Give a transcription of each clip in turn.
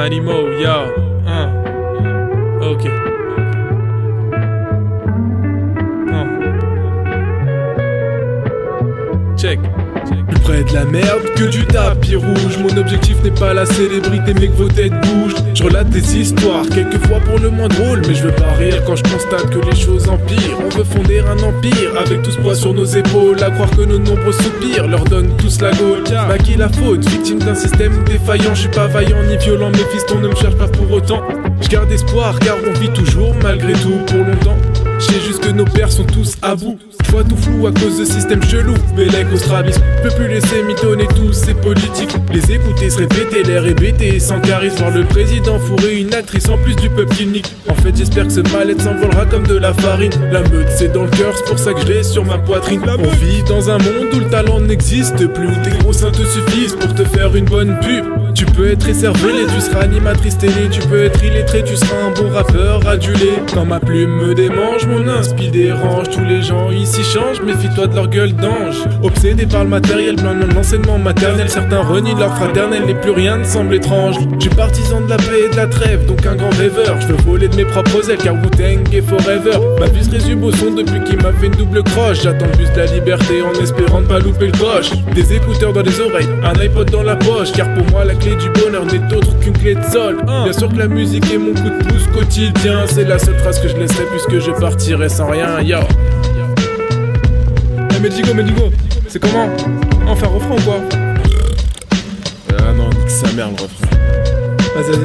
Manimo, yo. Ok. Check. Plus près de la merde que du tapis rouge. Mon objectif n'est pas la célébrité mais que vos têtes bougent. Je relate des histoires, quelquefois pour le moins drôle. Mais je veux pas rire quand je constate que les choses empirent. On veut fonder un empire avec tout ce poids sur nos épaules. À croire que nos nombreux soupirs leur donnent tous la gaule. Bah qui la faute, victime d'un système défaillant. Je suis pas vaillant ni violent, mes fistons ne me cherchent pas pour autant. Je garde espoir car on vit toujours malgré tout pour longtemps. Je sais juste que nos pères sont tous à bout. Je vois tout flou à cause de systèmes chelous. Bélec au strabisme, je peux plus laisser mitonner tous ces politiques. Les écouter se répéter, l'air hébété sans charisme. Voir le président fourrer une actrice en plus du peuple qui nique. En fait j'espère que ce mal-être s'envolera comme de la farine. La meute c'est dans le cœur, c'est pour ça que je l'ai sur ma poitrine. On vit dans un monde où le talent n'existe plus, où tes gros seins te suffisent pour te faire une bonne pub. Tu peux être récervelé, tu seras animatrice télé. Tu peux être illettré, tu seras un bon rappeur adulé. Quand ma plume me démange, mon inspi dérange. Tous les gens ici changent, méfie-toi de leur gueule d'ange. Obsédé par le matériel, plein de l'enseignement maternel. Certains renient leur fraternel et plus rien ne semble étrange. Je suis partisan de la paix et de la trêve, donc un grand rêveur. Je veux voler de mes propres ailes car Wu-Tang est forever. Ma vie se résume au son depuis qu'il m'a fait une double croche. J'attends le bus de la liberté en espérant ne pas louper le coche. Des écouteurs dans les oreilles, un iPod dans la poche. Car pour moi la clé du bonheur n'est autre qu'une clé de sol. Bien sûr que la musique est mon coup de pouce quotidien. C'est la seule trace que je laisserai puisque je partirai sans rien, yo. Hey Medigo, c'est comment? On fait un refrain ou quoi? Ah non, nique sa mère le refrain. Vas-y.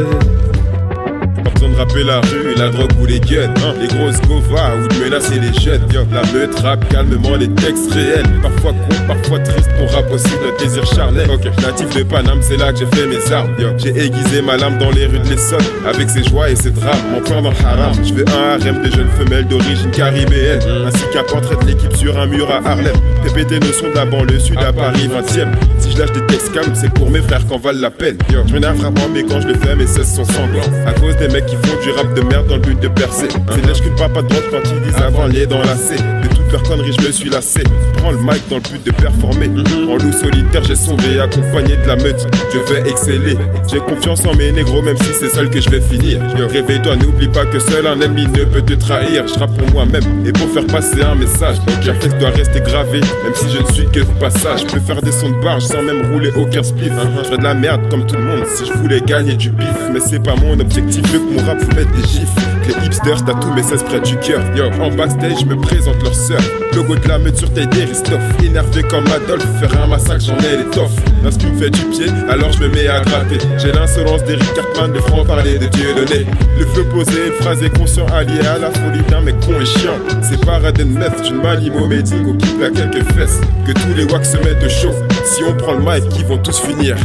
Pas besoin de rapper la rue, la drogue ou les guns, hein. Les grosses govas ou de menacer les jeunes, yo. La meute rappe calmement les textes réels. Parfois con, parfois triste, pour rap aussi notre désir charnel. Natif de Paname, c'est là que j'ai fait mes armes, yo. J'ai aiguisé ma lame dans les rues de l'Essonne, avec ses joies et ses drames, mon plan dans le haram. Je veux un harem de jeunes femelles d'origine caribéenne, ainsi qu'un portrait de l'équipe sur un mur à Harlem. Répéter nos sons de la banlieue sud à Paris 20ème. Si je lâche des textes calmes, c'est pour mes frères qu'en valent la peine, yo. Je m'énerve vraiment mais quand je le fais mes cesses sont sanglants. À cause des mecs qui font du rap de merde dans le but de percer. C'est lèche qu'une papa de droite quand ils disent avant lié dans la C. De toutes leurs conneries je me suis lassé. Prends le mic dans le but de performer. En loup solitaire j'ai sauvé accompagné de la meute. Je vais exceller. J'ai confiance en mes négros même si c'est seul que je vais finir. Réveille-toi, n'oublie pas que seul un ennemi ne peut te trahir. Je rappe pour moi-même et pour faire passer un message. Chaque texte doit rester gravé même si je ne suis que de passage. Je peux faire des sons de barge sans même rouler aucun spliff. Je ferais de la merde comme tout le monde si je voulais gagner du bif. Mais c'est pas mon objectif, je veux que mon rap vous mette des gifs. Les hipsters tatouent mes 16 près du cœur. Yo, en backstage je me présente leur sœur. Logo de la meute sur taille d'Eristoff. Énervé comme Adolphe, faire un massacre j'en ai l'étoffe. Lorsqu'il me fait du pied, alors je me mets à gratter. J'ai l'insolence d'Eric Cartman, de franc-parler de Dieudonné. Le flow posé, une phrase est conscient allié à la folie d'un mec con et chiant. C'est Paraden 9, d'une Malimo Medingo qui plaque quelques fesses. Que tous les wacks se mettent de chaud. Si on prend le mic, ils vont tous finir.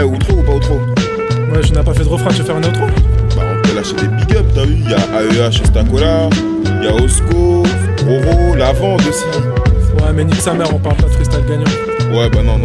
Outro ou pas outro? Ouais, je n'ai pas fait de refrain, tu veux faire un outro? Bah on peut lâcher des big up, t'as vu? Y'a AEH, Stacola, y'a Osco, Roro, Lavande aussi. Ouais mais nique sa mère, on parle pas de freestyle gagnant. Ouais bah non.